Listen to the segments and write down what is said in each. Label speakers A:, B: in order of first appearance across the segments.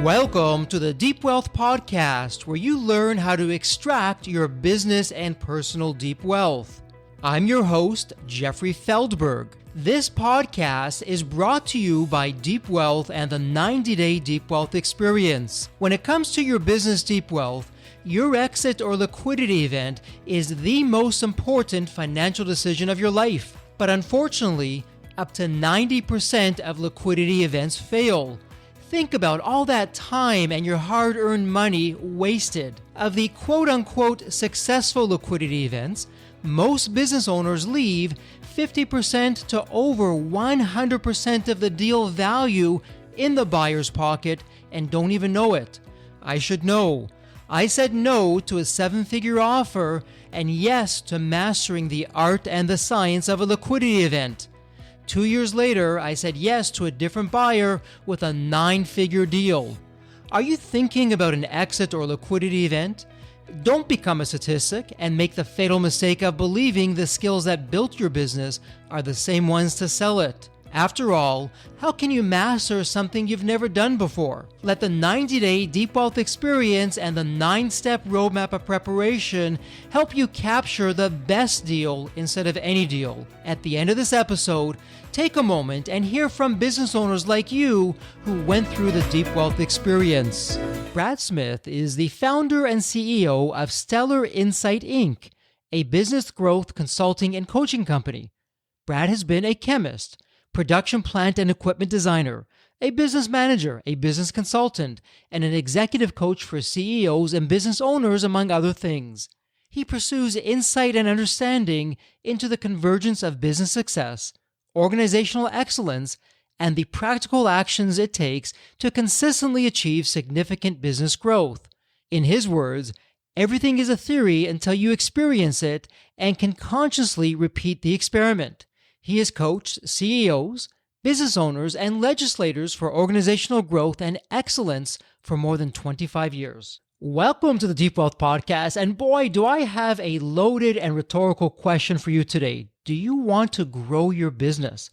A: Welcome to the Deep Wealth Podcast, where you learn how to extract your business and personal deep wealth. I'm your host, Jeffrey Feldberg. This podcast is brought to you by Deep Wealth and the 90-Day Deep Wealth Experience. When it comes to your business deep wealth, your exit or liquidity event is the most important financial decision of your life. But unfortunately, up to 90% of liquidity events fail. Think about all that time and your hard-earned money wasted. Of the quote-unquote successful liquidity events, most business owners leave 50% to over 100% of the deal value in the buyer's pocket and don't even know it. I should know. I said no to a seven-figure offer and yes to mastering the art and the science of a liquidity event. 2 years later, I said yes to a different buyer with a 9-figure deal. Are you thinking about an exit or liquidity event? Don't become a statistic and make the fatal mistake of believing the skills that built your business are the same ones to sell it. After all, how can you master something you've never done before? Let the 90-Day Deep Wealth Experience and the 9-step roadmap of preparation help you capture the best deal instead of any deal. At the end of this episode, take a moment and hear from business owners like you who went through the Deep Wealth Experience. Brad Smith is the founder and CEO of Stellar Insight Inc., a business growth consulting and coaching company. Brad has been a chemist, production plant and equipment designer, a business manager, a business consultant, and an executive coach for CEOs and business owners, among other things. He pursues insight and understanding into the convergence of business success, organizational excellence, and the practical actions it takes to consistently achieve significant business growth. In his words, everything is a theory until you experience it and can consciously repeat the experiment. He has coached CEOs, business owners, and legislators for organizational growth and excellence for more than 25 years. Welcome to the Deep Wealth Podcast, and boy, do I have a loaded and rhetorical question for you today. Do you want to grow your business?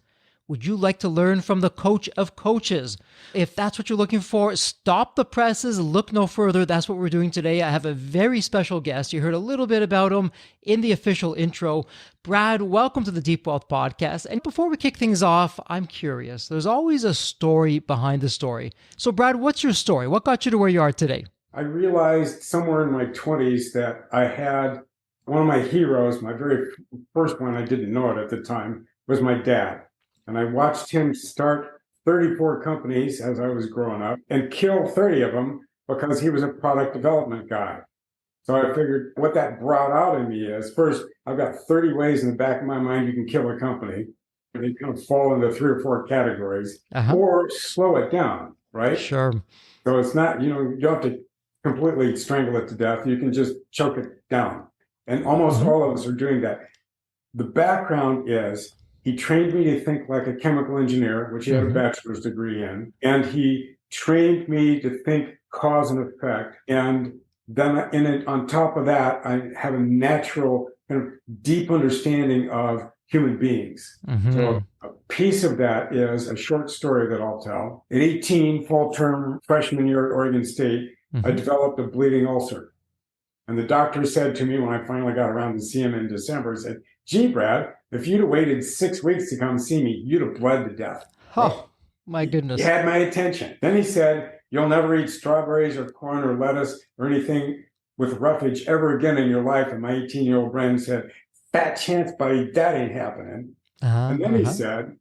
A: Would you like to learn from the coach of coaches? If that's what you're looking for, stop the presses, look no further. That's what we're doing today. I have a very special guest. You heard a little bit about him in the official intro. Brad, welcome to the Deep Wealth Podcast. And before we kick things off, I'm curious. There's always a story behind the story. So Brad, what's your story? What got you to where you are today?
B: I realized somewhere in my 20s that I had one of my heroes, my very first one, I didn't know it at the time, was my dad. And I watched him start 34 companies as I was growing up and kill 30 of them because he was a product development guy. So I figured what that brought out in me is, first, I've got 30 ways in the back of my mind you can kill a company. And they kind of fall into 3 or 4 categories, or slow it down, right?
A: Sure.
B: So it's not, you don't have to completely strangle it to death. You can just choke it down. And almost all of us are doing that. The background is, he trained me to think like a chemical engineer, which he had a bachelor's degree in. And he trained me to think cause and effect. And then on top of that, I have a natural kind of deep understanding of human beings. So a piece of that is a short story that I'll tell. At 18, fall term, freshman year at Oregon State, I developed a bleeding ulcer. And the doctor said to me when I finally got around to see him in December, he said, "Gee, Brad, if you'd have waited 6 weeks to come see me, you'd have bled to death."
A: Oh, my goodness.
B: He had my attention. Then he said, "You'll never eat strawberries or corn or lettuce or anything with roughage ever again in your life." And my 18-year-old brain said, "Fat chance, buddy, that ain't happening." And then he said,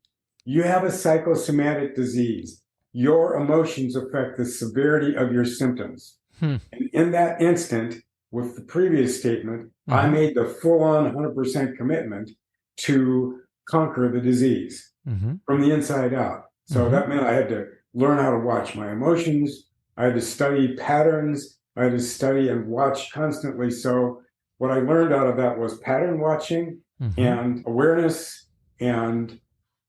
B: "You have a psychosomatic disease. Your emotions affect the severity of your symptoms." And in that instant, with the previous statement, I made the full-on 100% commitment to conquer the disease from the inside out. So that meant I had to learn how to watch my emotions. I had to study patterns. I had to study and watch constantly. So what I learned out of that was pattern watching and awareness and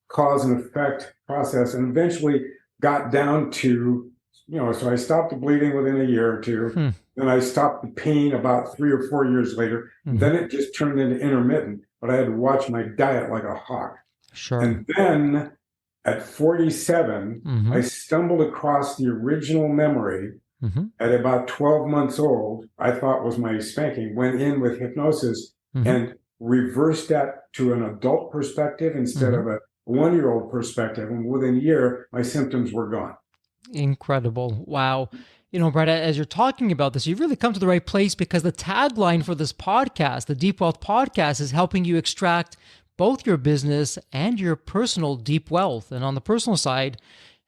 B: cause and effect process, and eventually got down to, so I stopped the bleeding within a year or two. Then I stopped the pain about 3 or 4 years later. Then it just turned into intermittent, but I had to watch my diet like a hawk.
A: Sure.
B: And then At 47,
A: Mm-hmm.
B: I stumbled across the original memory
A: Mm-hmm.
B: at about 12 months old. I thought was my spanking, went in with hypnosis
A: Mm-hmm.
B: and reversed that to an adult perspective instead
A: Mm-hmm.
B: of a 1-year-old perspective. And within a year, my symptoms were gone.
A: Incredible. Wow. Brad, as you're talking about this, you've really come to the right place because the tagline for this podcast, the Deep Wealth Podcast, is helping you extract both your business and your personal deep wealth. And on the personal side,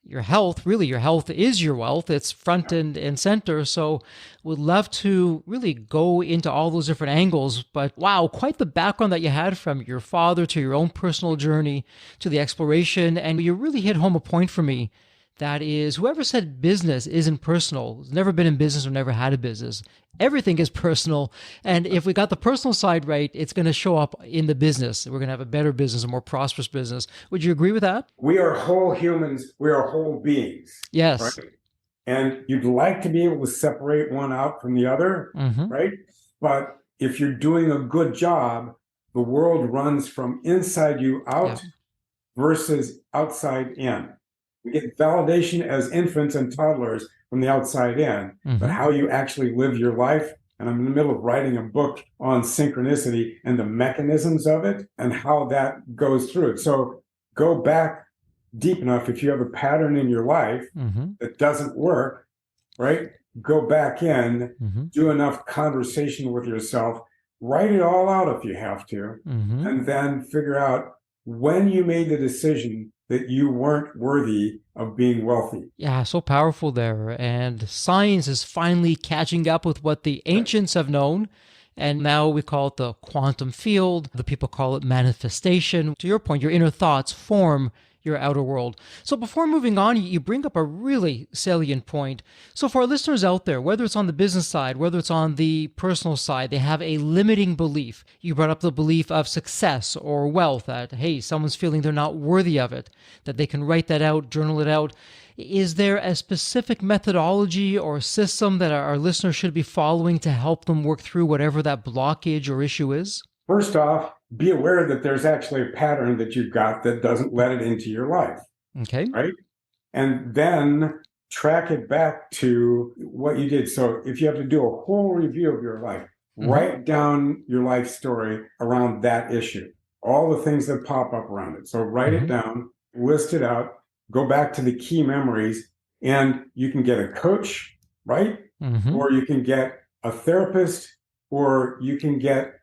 A: your health is your wealth. It's front and center. So would love to really go into all those different angles. But wow, quite the background that you had from your father to your own personal journey to the exploration. And you really hit home a point for me. That is, whoever said business isn't personal has never been in business or never had a business. Everything is personal. And if we got the personal side right, it's going to show up in the business. We're going to have a better business, a more prosperous business. Would you agree with that?
B: We are whole humans. We are whole beings.
A: Yes.
B: Right? And you'd like to be able to separate one out from the other,
A: Mm-hmm.
B: right? But if you're doing a good job, the world runs from inside you out versus outside in. We get validation as infants and toddlers from the outside in, but how you actually live your life. And I'm in the middle of writing a book on synchronicity and the mechanisms of it and how that goes through it. So go back deep enough. If you have a pattern in your life that doesn't work, right? Go back in, do enough conversation with yourself, write it all out if you have to, and then figure out when you made the decision that you weren't worthy of being wealthy.
A: Yeah, so powerful there. And science is finally catching up with what the ancients have known. And now we call it the quantum field. The people call it manifestation. To your point, your inner thoughts form your outer world. So before moving on, you bring up a really salient point. So for our listeners out there, whether it's on the business side, whether it's on the personal side, they have a limiting belief. You brought up the belief of success or wealth, that, hey, someone's feeling they're not worthy of it, that they can write that out, journal it out. Is there a specific methodology or system that our listeners should be following to help them work through whatever that blockage or issue is?
B: First off, be aware that there's actually a pattern that you've got that doesn't let it into your life.
A: Okay.
B: Right? And then track it back to what you did. So if you have to do a whole review of your life, write down your life story around that issue, all the things that pop up around it. So write it down, list it out, go back to the key memories, and you can get a coach, right? Or you can get a therapist, or you can get,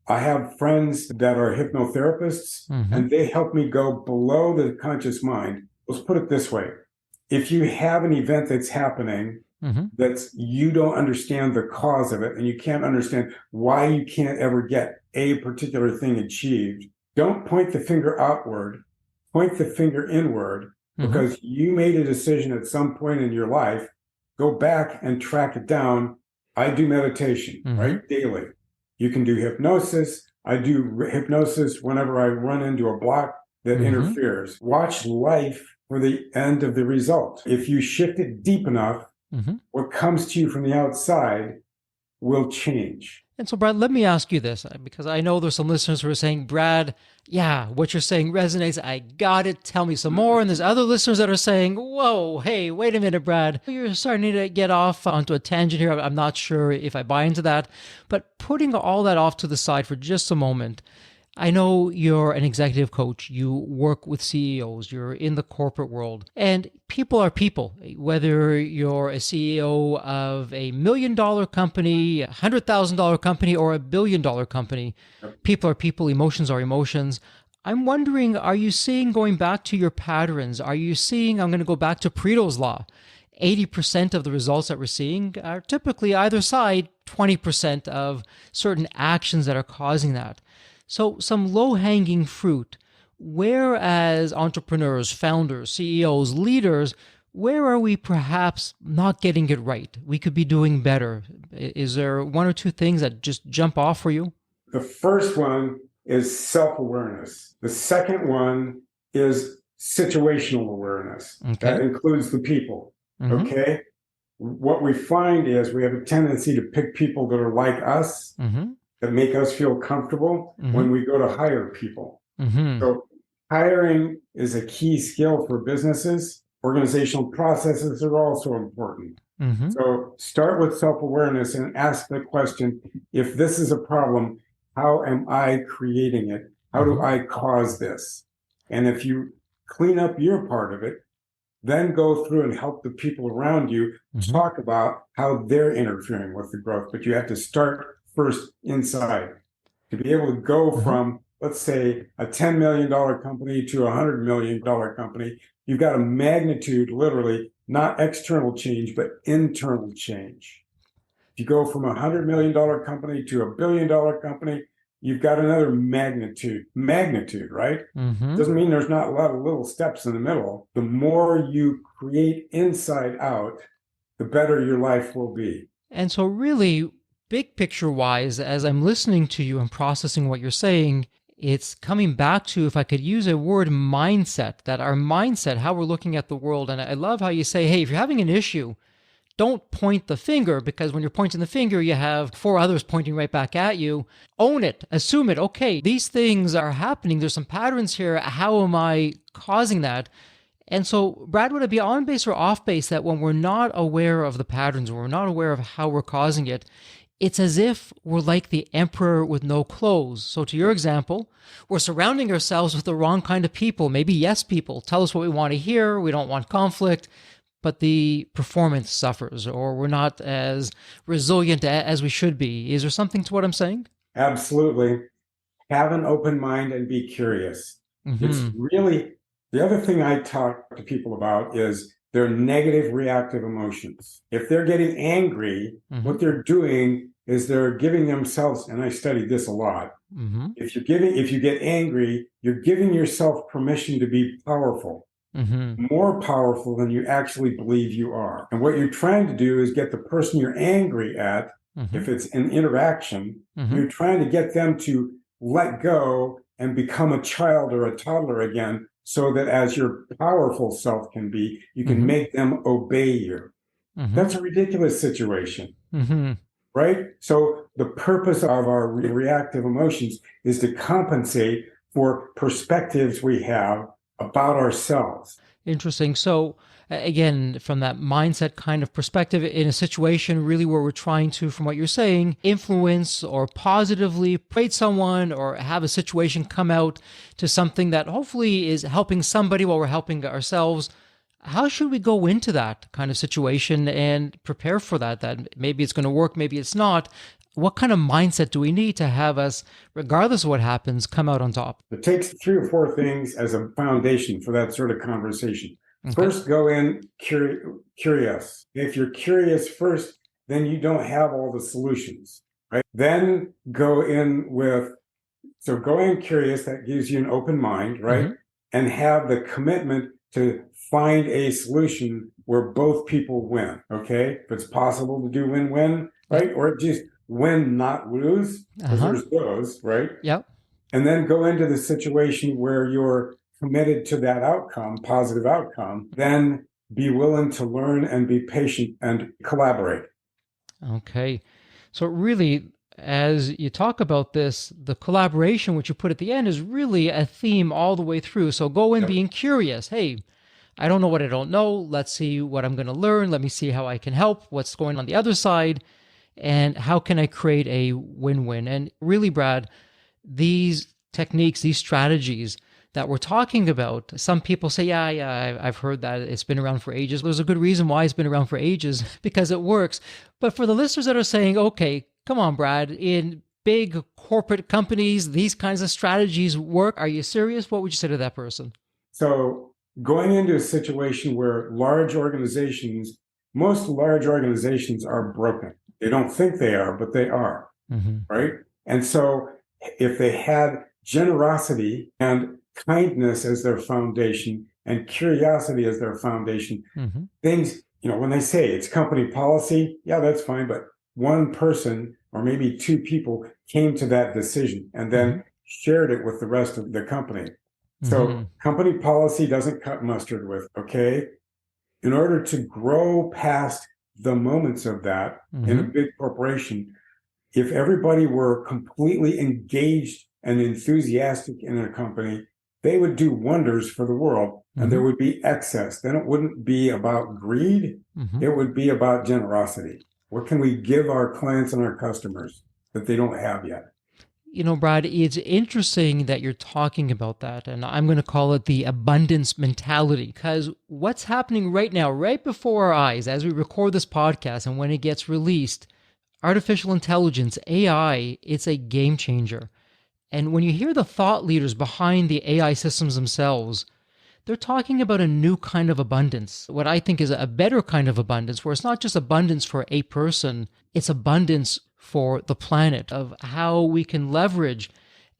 B: I have friends that are hypnotherapists, and they help me go below the conscious mind. Let's put it this way. If you have an event that's happening that's you don't understand the cause of it, and you can't understand why you can't ever get a particular thing achieved, don't point the finger outward, point the finger inward, because you made a decision at some point in your life. Go back and track it down. I do meditation, right? Daily. You can do hypnosis. I do hypnosis whenever I run into a block that interferes. Watch life for the end of the result. If you shift it deep enough, what comes to you from the outside will change.
A: And so, Brad, let me ask you this, because I know there's some listeners who are saying, Brad, yeah, what you're saying resonates. I got it. Tell me some more. And there's other listeners that are saying, whoa, hey, wait a minute, Brad. You're starting to get off onto a tangent here. I'm not sure if I buy into that. But putting all that off to the side for just a moment, I know you're an executive coach. You work with CEOs. You're in the corporate world. And people are people. Whether you're a CEO of $1 million company, a $100,000 company, or a $1 billion company, people are people. Emotions are emotions. I'm wondering, are you seeing, going back to your patterns, are you seeing, I'm going to go back to Pareto's law, 80% of the results that we're seeing are typically either side, 20% of certain actions that are causing that. So some low-hanging fruit, where as entrepreneurs, founders, CEOs, leaders, where are we perhaps not getting it right? We could be doing better. Is there one or two things that just jump off for you?
B: The first one is self-awareness. The second one is situational awareness.
A: Okay.
B: That includes the people. Okay? What we find is we have a tendency to pick people that are like us, that make us feel comfortable when we go to hire people. So Hiring is a key skill for businesses. Organizational processes are also important.
A: Mm-hmm.
B: So start with self-awareness and ask the question, if this is a problem, how am I creating it? How do I cause this? And if you clean up your part of it, then go through and help the people around you talk about how they're interfering with the growth. But you have to start first inside to be able to go from, let's say, a $10 million company to a $100 million company. You've got a magnitude, literally, not external change, but internal change. If you go from a $100 million company to a $1 billion company, you've got another magnitude, right? Doesn't mean there's not a lot of little steps in the middle. The more you create inside out, the better your life will be.
A: And so really, big picture wise, as I'm listening to you and processing what you're saying, it's coming back to, if I could use a word, mindset, that our mindset, how we're looking at the world. And I love how you say, hey, if you're having an issue, don't point the finger, because when you're pointing the finger, you have four others pointing right back at you. Own it, assume it. Okay, these things are happening. There's some patterns here. How am I causing that? And so, Brad, would it be on base or off base that when we're not aware of the patterns, when we're not aware of how we're causing it, it's as if we're like the emperor with no clothes. So to your example, we're surrounding ourselves with the wrong kind of people, maybe yes people, tell us what we want to hear, we don't want conflict, but the performance suffers, or we're not as resilient as we should be. Is there something to what I'm saying?
B: Absolutely. Have an open mind and be curious. It's really, the other thing I talk to people about is their negative reactive emotions. If they're getting angry, what they're doing is they're giving themselves, and I studied this a lot. If you get angry, you're giving yourself permission to be powerful. More powerful than you actually believe you are. And what you're trying to do is get the person you're angry at, if it's an interaction, you're trying to get them to let go and become a child or a toddler again, so that as your powerful self can be, you can make them obey you. That's a ridiculous situation, right? So the purpose of our reactive emotions is to compensate for perspectives we have about ourselves.
A: Interesting. So again, from that mindset kind of perspective, in a situation really where we're trying to, from what you're saying, influence or positively persuade someone or have a situation come out to something that hopefully is helping somebody while we're helping ourselves, how should we go into that kind of situation and prepare for that? That maybe it's going to work, maybe it's not. What kind of mindset do we need to have us, regardless of what happens, come out on top?
B: It takes 3 or 4 things as a foundation for that sort of conversation. First, go in curious. If you're curious first, then you don't have all the solutions, right? Then go in curious, that gives you an open mind, right? And have the commitment to find a solution where both people win, okay? If it's possible to do win-win, right? Or just win, not lose, because there's those, right?
A: Yep.
B: And then go into the situation where you're committed to that outcome, positive outcome, then be willing to learn and be patient and collaborate.
A: Okay. So really, as you talk about this, the collaboration, which you put at the end, is really a theme all the way through. So go in being curious. Hey, I don't know what I don't know. Let's see what I'm going to learn. Let me see how I can help. What's going on the other side? And how can I create a win-win? And really, Brad, these techniques, these strategies that we're talking about, some people say, yeah, I've heard that. It's been around for ages. There's a good reason why it's been around for ages, because it works. But for the listeners that are saying, okay, come on, Brad, in big corporate companies, these kinds of strategies work. Are you serious? What would you say to that person?
B: So going into a situation where most large organizations are broken. They don't think they are, but they are, right? And so if they had generosity and kindness as their foundation and curiosity as their foundation, things, when they say it's company policy, yeah, that's fine. But one person or maybe 2 people came to that decision and then shared it with the rest of the company. So company policy doesn't cut mustard with, okay? In order to grow past the moments of that in a big corporation, if everybody were completely engaged and enthusiastic in a company, they would do wonders for the world, and there would be excess. Then it wouldn't be about greed. It would be about generosity. What can we give our clients and our customers that they don't have yet?
A: You know, Brad, it's interesting that you're talking about that, and I'm going to call it the abundance mentality, because what's happening right now, right before our eyes, as we record this podcast and when it gets released, artificial intelligence, AI, it's a game changer. And when you hear the thought leaders behind the AI systems themselves, they're talking about a new kind of abundance, what I think is a better kind of abundance, where it's not just abundance for a person, it's abundance for the planet, of how we can leverage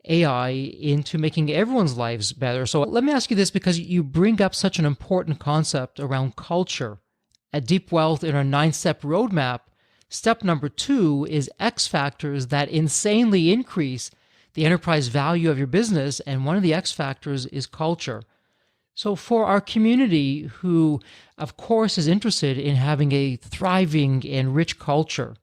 A: AI into making everyone's lives better. So let me ask you this, because you bring up such an important concept around culture. At Deep Wealth, in our 9-step roadmap, step number 2 is X factors that insanely increase the enterprise value of your business, and one of the X factors is culture. So for our community, who of course is interested in having a thriving and rich culture,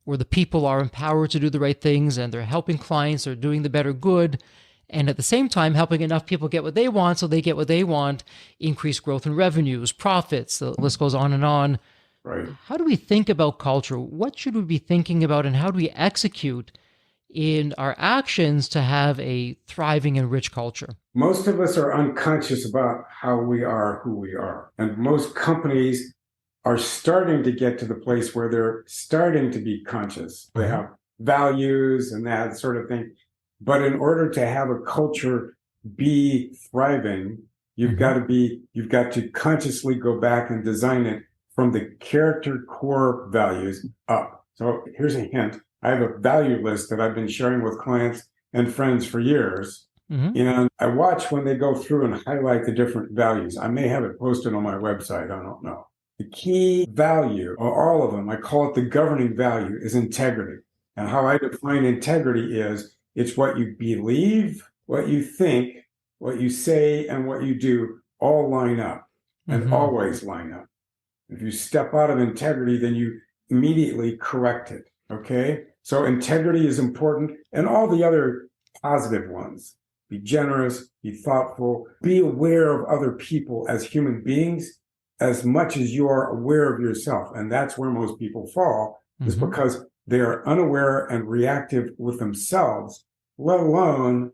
A: where the people are empowered to do the right things and they're helping clients, they're doing the better good, and at the same time helping enough people get what they want so they get what they want, increased growth in revenues, profits, the list goes on and on.
B: Right.
A: How do we think about culture? What should we be thinking about, and how do we execute in our actions to have a thriving and rich culture?
B: Most of us are unconscious about how we are who we are. And most companies are starting to get to the place where they're starting to be conscious. They have values and that sort of thing. But in order to have a culture be thriving, you've got to consciously go back and design it from the character core values up. So here's a hint. I have a value list that I've been sharing with clients and friends for years. And I watch when they go through and highlight the different values. I may have it posted on my website. I don't know. The key value, or all of them, I call it the governing value, is integrity. And how I define integrity is it's what you believe, what you think, what you say, and what you do all line up and always line up. If you step out of integrity, then you immediately correct it. Okay? So integrity is important, and all the other positive ones. Be generous, be thoughtful, be aware of other people as human beings as much as you are aware of yourself. And that's where most people fall, is because they are unaware and reactive with themselves, let alone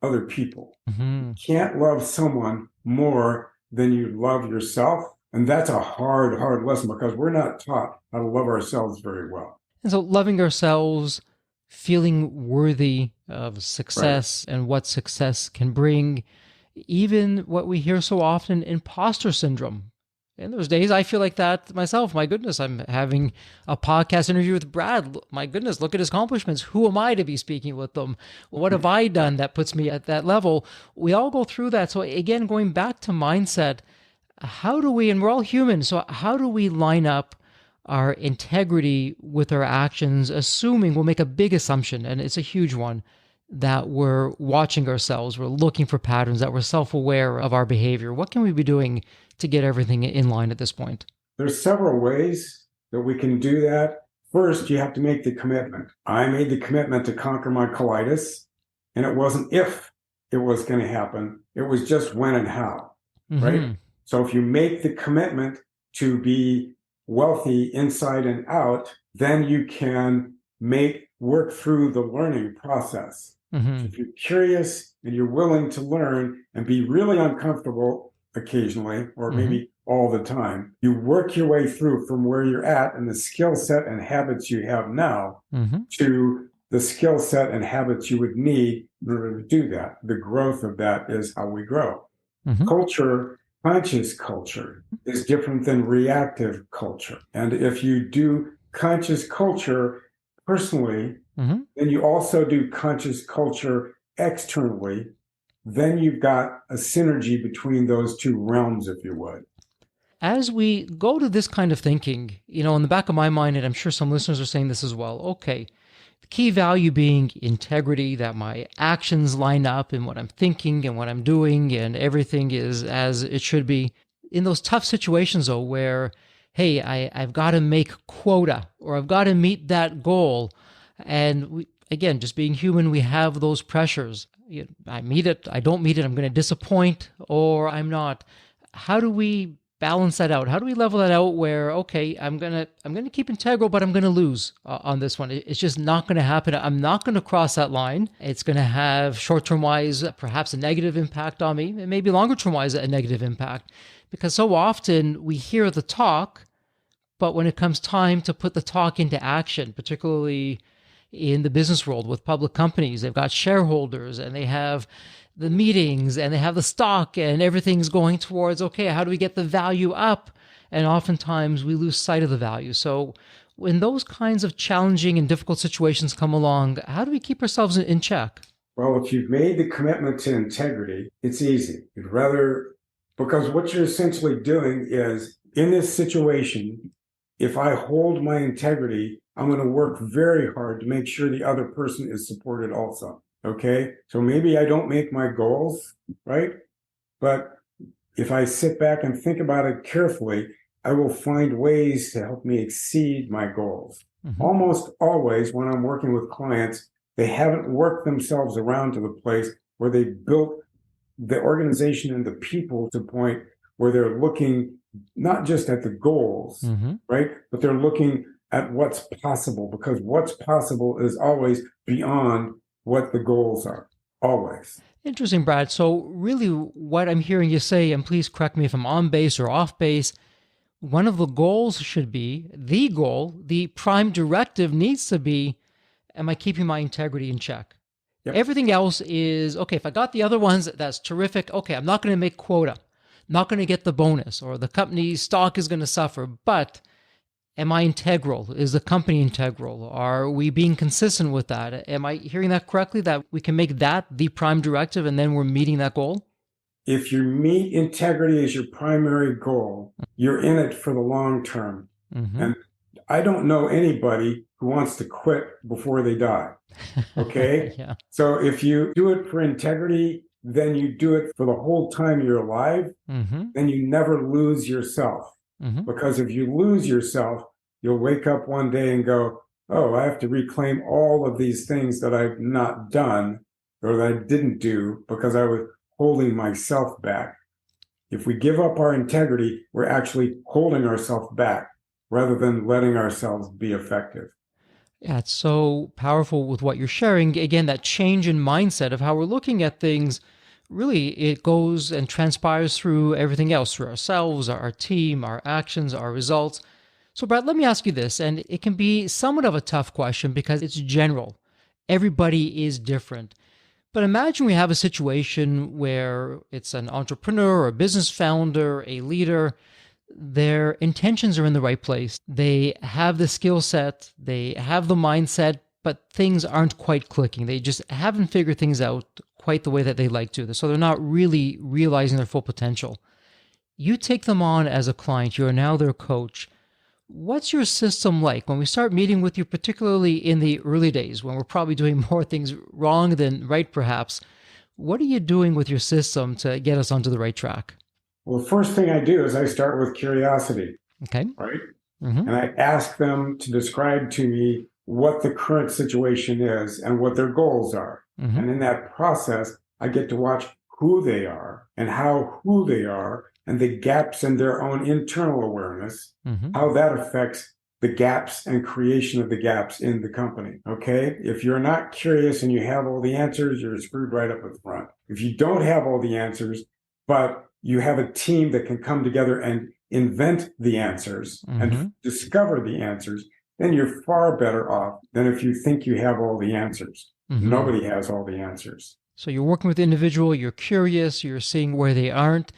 B: other people. You can't love someone more than you love yourself. And that's a hard, hard lesson, because we're not taught how to love ourselves very well.
A: And so loving ourselves, feeling worthy of success and what success can bring, even what we hear so often, imposter syndrome. In those days, I feel like that myself. My goodness, I'm having a podcast interview with Brad. My goodness, look at his accomplishments. Who am I to be speaking with them? What have I done that puts me at that level? We all go through that. So again, going back to mindset, how do we, and we're all human, so how do we line up our integrity with our actions, assuming, we'll make a big assumption, and it's a huge one, that we're watching ourselves, we're looking for patterns, that we're self-aware of our behavior. What can we be doing to get everything in line at this point?
B: There's several ways that we can do that. First, you have to make the commitment. I made the commitment to conquer my colitis, and it wasn't if it was going to happen. It was just when and how, right? So if you make the commitment to be wealthy inside and out, then you can work through the learning process. If you're curious and you're willing to learn and be really uncomfortable occasionally, or maybe all the time, you work your way through from where you're at and the skill set and habits you have now to the skill set and habits you would need in order to do that. The growth of that is how we grow. Culture, conscious culture, is different than reactive culture. And if you do conscious culture personally, then you also do conscious culture externally, then you've got a synergy between those two realms, if you would.
A: As we go to this kind of thinking, in the back of my mind, and I'm sure some listeners are saying this as well, okay, the key value being integrity, that my actions line up in what I'm thinking and what I'm doing, and everything is as it should be. In those tough situations, though, where, hey, I've got to make quota, or I've got to meet that goal, and again, just being human, we have those pressures. I meet it, I don't meet it, I'm going to disappoint, or I'm not. How do we balance that out? How do we level that out where, okay, I'm going to keep integral, but I'm going to lose on this one. It's just not going to happen. I'm not going to cross that line. It's going to have short-term wise, perhaps a negative impact on me, and maybe longer-term wise, a negative impact. Because so often we hear the talk, but when it comes time to put the talk into action, particularly in the business world with public companies, they've got shareholders and they have the meetings and they have the stock and everything's going towards, okay, how do we get the value up? And oftentimes we lose sight of the value. So when those kinds of challenging and difficult situations come along, how do we keep ourselves in check?
B: Well, if you've made the commitment to integrity, it's easy. Because what you're essentially doing is, in this situation, if I hold my integrity, I'm going to work very hard to make sure the other person is supported also. Okay. So maybe I don't make my goals, right? But if I sit back and think about it carefully, I will find ways to help me exceed my goals. Mm-hmm. Almost always when I'm working with clients, they haven't worked themselves around to the place where they built the organization and the people to the point where they're looking not just at the goals, mm-hmm. right? But they're looking at what's possible, because what's possible is always beyond what the goals are, always.
A: Interesting, Brad. So really what I'm hearing you say, and please correct me if I'm on base or off base, one of the goals should be, the goal, the prime directive needs to be, am I keeping my integrity in check? Yep. Everything else is, okay, if I got the other ones, that's terrific. Okay, I'm not going to make quota, not going to get the bonus, or the company's stock is going to suffer, but am I integral? Is the company integral? Are we being consistent with that? Am I hearing that correctly, that we can make that the prime directive and then we're meeting that goal?
B: If you meet integrity as your primary goal, you're in it for the long term. Mm-hmm. And I don't know anybody who wants to quit before they die. Okay?
A: Yeah.
B: So if you do it for integrity, then you do it for the whole time you're alive, mm-hmm. then you never lose yourself. Mm-hmm. Because if you lose yourself, you'll wake up one day and go, oh, I have to reclaim all of these things that I've not done or that I didn't do because I was holding myself back. If we give up our integrity, we're actually holding ourselves back rather than letting ourselves be effective.
A: Yeah, it's so powerful with what you're sharing. Again, that change in mindset of how we're looking at things, really, it goes and transpires through everything else, through ourselves, our team, our actions, our results. So, Brad, let me ask you this, and it can be somewhat of a tough question because it's general. Everybody is different. But imagine we have a situation where it's an entrepreneur or a business founder, a leader. Their intentions are in the right place. They have the skill set, they have the mindset, but things aren't quite clicking. They just haven't figured things out quite the way that they'd like to. So they're not really realizing their full potential. You take them on as a client. You are now their coach. What's your system like when we start meeting with you, particularly in the early days when we're probably doing more things wrong than right, perhaps? What are you doing with your system to get us onto the right track?
B: Well, the first thing I do is I start with curiosity.
A: Okay.
B: Right? Mm-hmm. And I ask them to describe to me what the current situation is and what their goals are. Mm-hmm. And in that process, I get to watch who they are and how who they are and the gaps in their own internal awareness, mm-hmm. how that affects the gaps and creation of the gaps in the company. Okay. If you're not curious and you have all the answers, you're screwed right up at the front. If you don't have all the answers, but you have a team that can come together and invent the answers, mm-hmm. and discover the answers, then you're far better off than if you think you have all the answers. Mm-hmm. Nobody has all the answers.
A: So you're working with the individual, you're curious, you're seeing where they aren't.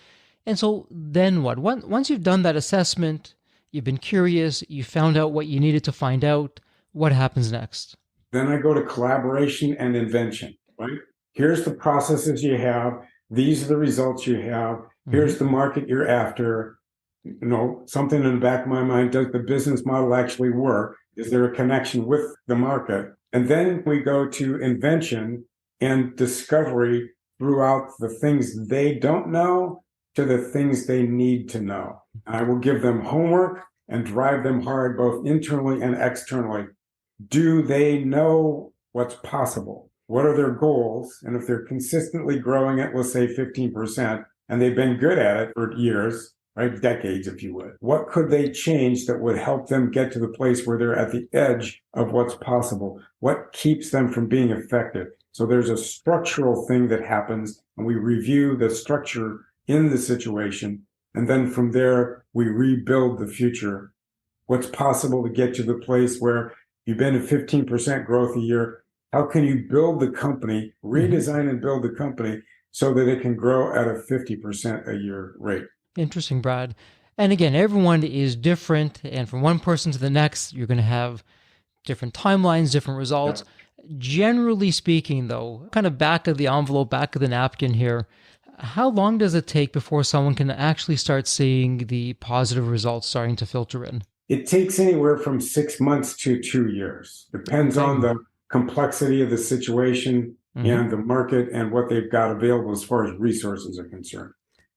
A: And so then what? Once you've done that assessment, you've been curious, you found out what you needed to find out, what happens next?
B: Then I go to collaboration and invention, right? Here's the processes you have. These are the results you have. Here's the market you're after. You know, something in the back of my mind, does the business model actually work? Is there a connection with the market? And then we go to invention and discovery throughout the things they don't know to the things they need to know. I will give them homework and drive them hard, both internally and externally. Do they know what's possible? what are their goals? And if they're consistently growing at, let's say 15%, and they've been good at it for years, right? Decades, if you would. What could they change that would help them get to the place where they're at the edge of what's possible? What keeps them from being effective? So there's a structural thing that happens, and we review the structure in the situation. And then from there, we rebuild the future. What's possible to get to the place where you've been at 15% growth a year? How can you build the company, redesign and build the company so that it can grow at a 50% a year rate?
A: Interesting, Brad. And again, everyone is different. And from one person to the next, you're going to have different timelines, different results. Yeah. Generally speaking, though, kind of back of the envelope, back of the napkin here, how long does it take before someone can actually start seeing the positive results starting to filter in?
B: It takes anywhere from 6 months to 2 years. Depends on the complexity of the situation and the market and what they've got available as far as resources are concerned.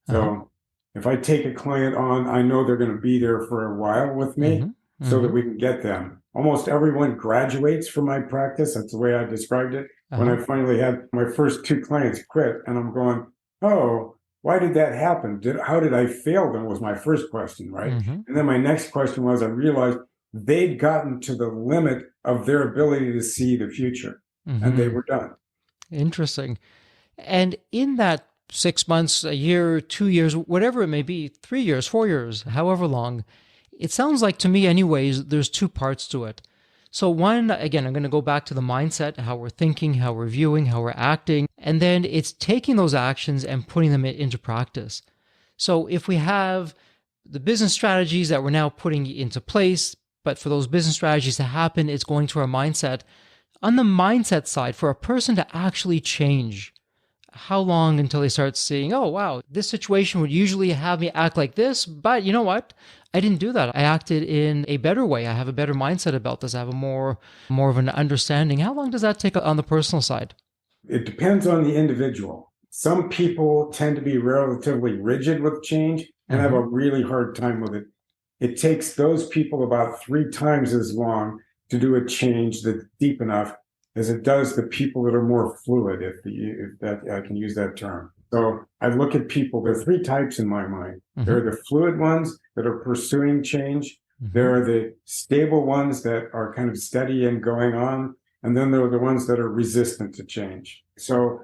B: So if I take a client on, I know they're going to be there for a while with me so that we can get them. Almost everyone graduates from my practice. That's the way I described it. When I finally had my first 2 clients quit, and I'm going, oh, why did that happen? How did I fail them was my first question, right? And then my next question was, I realized they'd gotten to the limit of their ability to see the future, and they were done.
A: Interesting. And in that 6 months, a year, 2 years, whatever it may be, 3 years, 4 years, however long, it sounds like to me anyways, there's 2 parts to it. So one, again, I'm going to go back to the mindset, how we're thinking, how we're viewing, how we're acting, and then it's taking those actions and putting them into practice. So if we have the business strategies that we're now putting into place, but for those business strategies to happen, it's going to our mindset. On the mindset side, for a person to actually change, how long until they start seeing, oh, wow, this situation would usually have me act like this, but you know what? I didn't do that. I acted in a better way. I have a better mindset about this. I have a more of an understanding. How long does that take on the personal side?
B: It depends on the individual. Some people tend to be relatively rigid with change and have a really hard time with it. It takes those people about 3 times as long to do a change that's deep enough as it does the people that are more fluid, if that I can use that term. So I look at people, there are 3 types in my mind. There are the fluid ones that are pursuing change. There are the stable ones that are kind of steady and going on. And then there are the ones that are resistant to change. So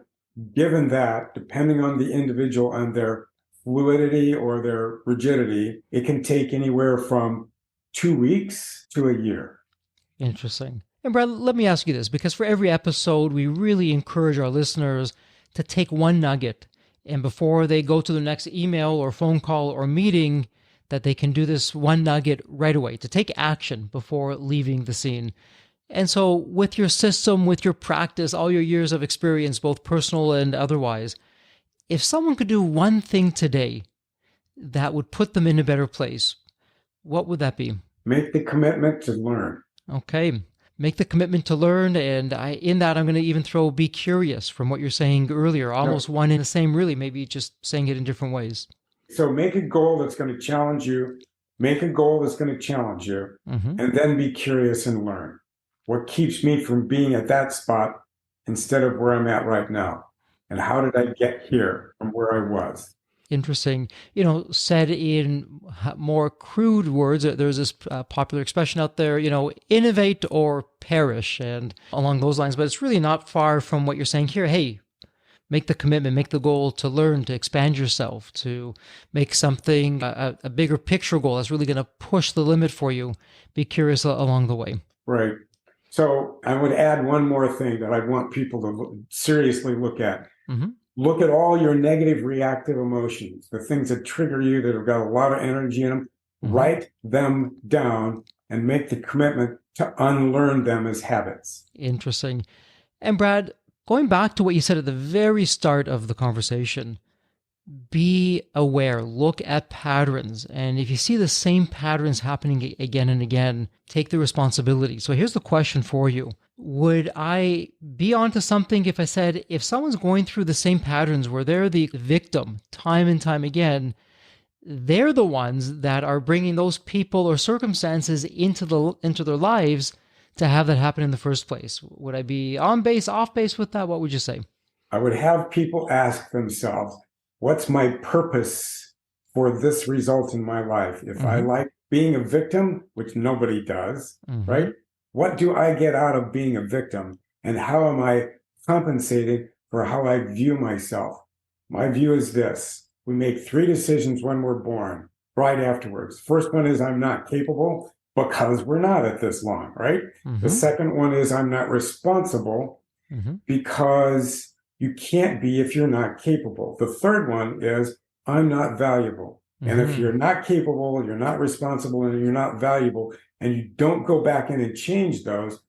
B: given that, depending on the individual and their fluidity or their rigidity, it can take anywhere from 2 weeks to a year.
A: Interesting. And Brad, let me ask you this, because for every episode, we really encourage our listeners to take one nugget, and before they go to the next email or phone call or meeting, that they can do this one nugget right away, to take action before leaving the scene. And so with your system, with your practice, all your years of experience, both personal and otherwise, if someone could do one thing today that would put them in a better place, what would that be?
B: Make the commitment to learn.
A: Okay. Make the commitment to learn. And in that, I'm going to even throw be curious from what you're saying earlier, almost one and the same, really, maybe just saying it in different ways.
B: So make a goal that's going to challenge you. Make a goal that's going to challenge you, and then be curious and learn. What keeps me from being at that spot instead of where I'm at right now? And how did I get here from where I was?
A: Interesting. Said in more crude words, there's this popular expression out there, innovate or perish, and along those lines, but it's really not far from what you're saying here. Hey, make the commitment, make the goal to learn, to expand yourself, to make something, a bigger picture goal that's really going to push the limit for you. Be curious along the way.
B: Right. So I would add one more thing that I want people to seriously look at. Look at all your negative reactive emotions, the things that trigger you that have got a lot of energy in them. Write them down and make the commitment to unlearn them as habits.
A: Interesting. And Brad, going back to what you said at the very start of the conversation, be aware, look at patterns. And if you see the same patterns happening again and again, take the responsibility. So here's the question for you. Would I be onto something if I said, if someone's going through the same patterns where they're the victim time and time again, they're the ones that are bringing those people or circumstances into their lives to have that happen in the first place? Would I be on base, off base with that? What would you say?
B: I would have people ask themselves, what's my purpose for this result in my life? If I like being a victim, which nobody does, right? What do I get out of being a victim? And how am I compensated for how I view myself? My view is this. We make 3 decisions when we're born, right afterwards. First one is I'm not capable because we're not at this long, right? The second one is I'm not responsible because you can't be if you're not capable. The third one is I'm not valuable. And if you're not capable, you're not responsible, and you're not valuable, and you don't go back in and change those,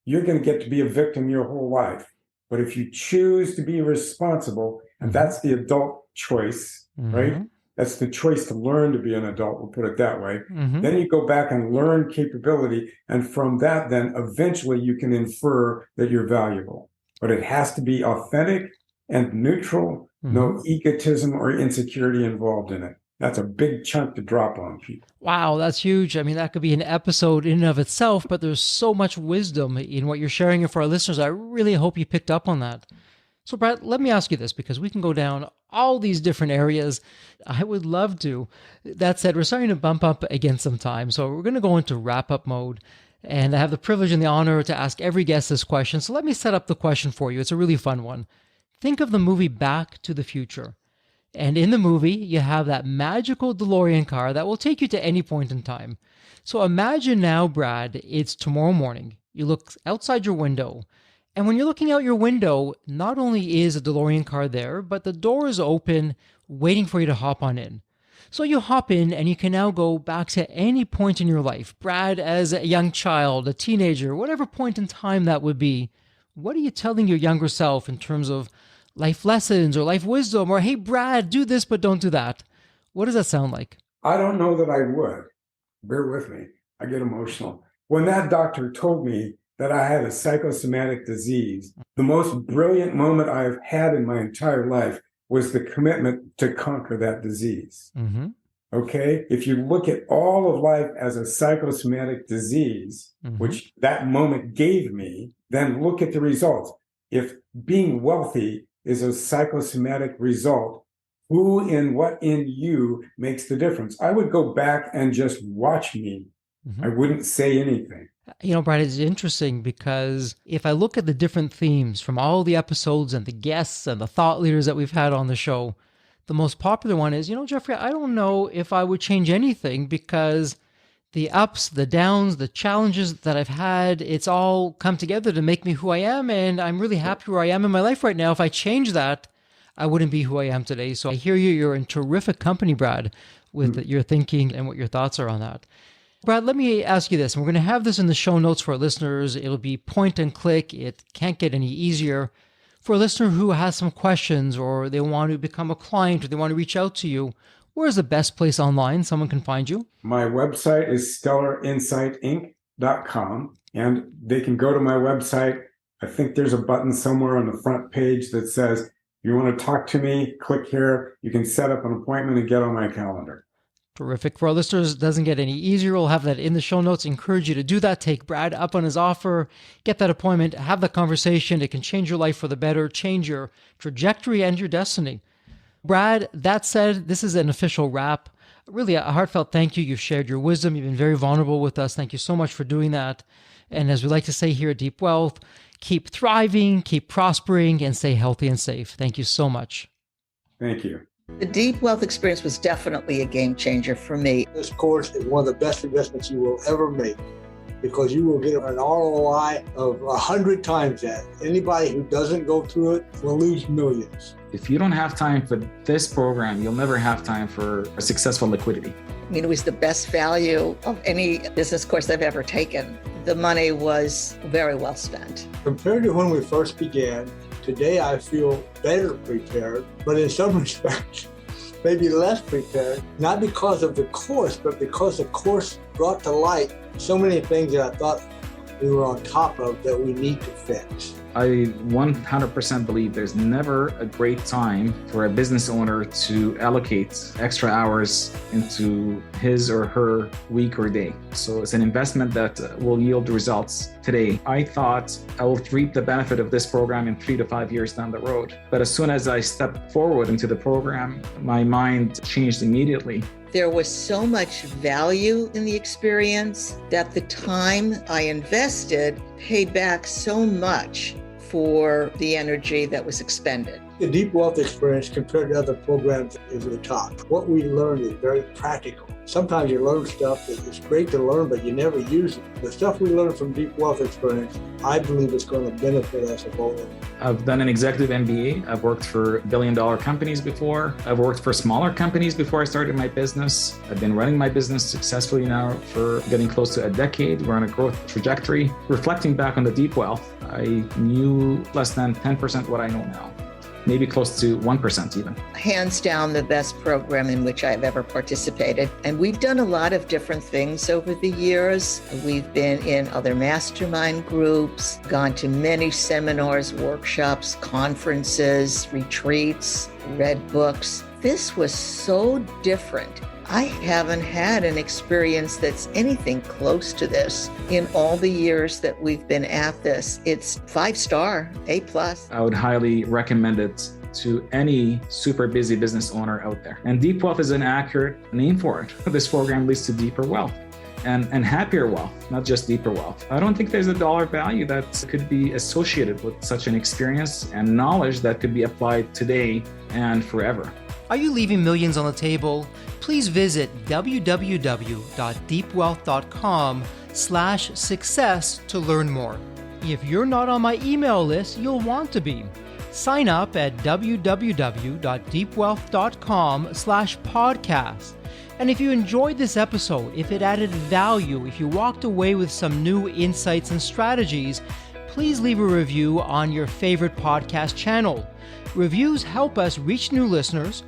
B: you're going to get to be a victim your whole life. But if you choose to be responsible, and that's the adult choice, right? That's the choice to learn to be an adult, we'll put it that way. Then you go back and learn capability. And from that, then eventually you can infer that you're valuable. But it has to be authentic and neutral, no egotism or insecurity involved in it. That's a big chunk to drop on people.
A: Wow, that's huge. I mean, that could be an episode in and of itself, but there's so much wisdom in what you're sharing. And for our listeners, I really hope you picked up on that. So, Brad, let me ask you this, because we can go down all these different areas. I would love to. That said, we're starting to bump up against some time. So we're going to go into wrap-up mode. And I have the privilege and the honor to ask every guest this question. So let me set up the question for you. It's a really fun one. Think of the movie Back to the Future. And in the movie, you have that magical DeLorean car that will take you to any point in time. So imagine now, Brad, it's tomorrow morning. You look outside your window. And when you're looking out your window, not only is a DeLorean car there, but the door is open, waiting for you to hop on in. So you hop in and you can now go back to any point in your life. Brad, as a young child, a teenager, whatever point in time that would be, what are you telling your younger self in terms of life lessons or life wisdom, or, hey, Brad, do this, but don't do that? What does that sound like?
B: I don't know that I would. Bear with me. I get emotional. When that doctor told me that I had a psychosomatic disease, the most brilliant moment I've had in my entire life was the commitment to conquer that disease. Okay? If you look at all of life as a psychosomatic disease, which that moment gave me, then look at the results. If being wealthy is a psychosomatic result, who and what in you makes the difference? I would go back and just watch me. I wouldn't say anything.
A: You know, Brad, it's interesting because if I look at the different themes from all the episodes and the guests and the thought leaders that we've had on the show, the most popular one is, Jeffrey, I don't know if I would change anything because the ups, the downs, the challenges that I've had, it's all come together to make me who I am. And I'm really happy where I am in my life right now. If I change that, I wouldn't be who I am today. So I hear you. You're in terrific company, Brad, with your thinking and what your thoughts are on that. Brad, let me ask you this. And we're going to have this in the show notes for our listeners. It'll be point and click. It can't get any easier. For a listener who has some questions, or they want to become a client, or they want to reach out to you, where's the best place online someone can find you?
B: My website is stellarinsightinc.com, and they can go to my website. I think there's a button somewhere on the front page that says, you want to talk to me, click here. You can set up an appointment and get on my calendar.
A: Terrific. For our listeners, it doesn't get any easier. We'll have that in the show notes. Encourage you to do that. Take Brad up on his offer. Get that appointment. Have that conversation. It can change your life for the better, change your trajectory and your destiny. Brad, that said, this is an official wrap. Really a heartfelt thank you. You've shared your wisdom. You've been very vulnerable with us. Thank you so much for doing that. And as we like to say here at Deep Wealth, keep thriving, keep prospering, and stay healthy and safe. Thank you so much.
B: Thank you.
C: The Deep Wealth experience was definitely a game changer for me.
D: This course is one of the best investments you will ever make because you will get an ROI of 100 times that. Anybody who doesn't go through it will lose millions.
E: If you don't have time for this program, you'll never have time for a successful liquidity.
C: I mean, it was the best value of any business course I've ever taken. The money was very well spent.
D: Compared to when we first began, today I feel better prepared, but in some respects, maybe less prepared, not because of the course, but because the course brought to light so many things that I thought we were on top of that we need to fix.
E: I 100% believe there's never a great time for a business owner to allocate extra hours into his or her week or day. So it's an investment that will yield results today. I thought I will reap the benefit of this program in 3 to 5 years down the road. But as soon as I stepped forward into the program, my mind changed immediately.
C: There was so much value in the experience that the time I invested paid back so much for the energy that was expended.
D: The Deep Wealth experience compared to other programs is the top. What we learned is very practical. Sometimes you learn stuff that is great to learn, but you never use it. The stuff we learned from Deep Wealth experience, I believe is going to benefit us both.
E: I've done an executive MBA. I've worked for billion-dollar companies before. I've worked for smaller companies before I started my business. I've been running my business successfully now for getting close to a decade. We're on a growth trajectory. Reflecting back on the Deep Wealth, I knew less than 10% what I know now. Maybe close to 1% even.
C: Hands down, the best program in which I've ever participated. And we've done a lot of different things over the years. We've been in other mastermind groups, gone to many seminars, workshops, conferences, retreats, read books. This was so different. I haven't had an experience that's anything close to this in all the years that we've been at this. It's 5-star, A+.
E: I would highly recommend it to any super busy business owner out there. And Deep Wealth is an accurate name for it. This program leads to deeper wealth and happier wealth, not just deeper wealth. I don't think there's a dollar value that could be associated with such an experience and knowledge that could be applied today and forever.
A: Are you leaving millions on the table? Please visit www.deepwealth.com/success to learn more. If you're not on my email list, you'll want to be. Sign up at www.deepwealth.com/podcast. And if you enjoyed this episode, if it added value, if you walked away with some new insights and strategies, please leave a review on your favorite podcast channel. Reviews help us reach new listeners,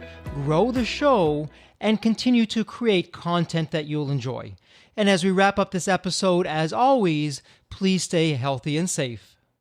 A: grow the show, and continue to create content that you'll enjoy. And as we wrap up this episode, as always, please stay healthy and safe.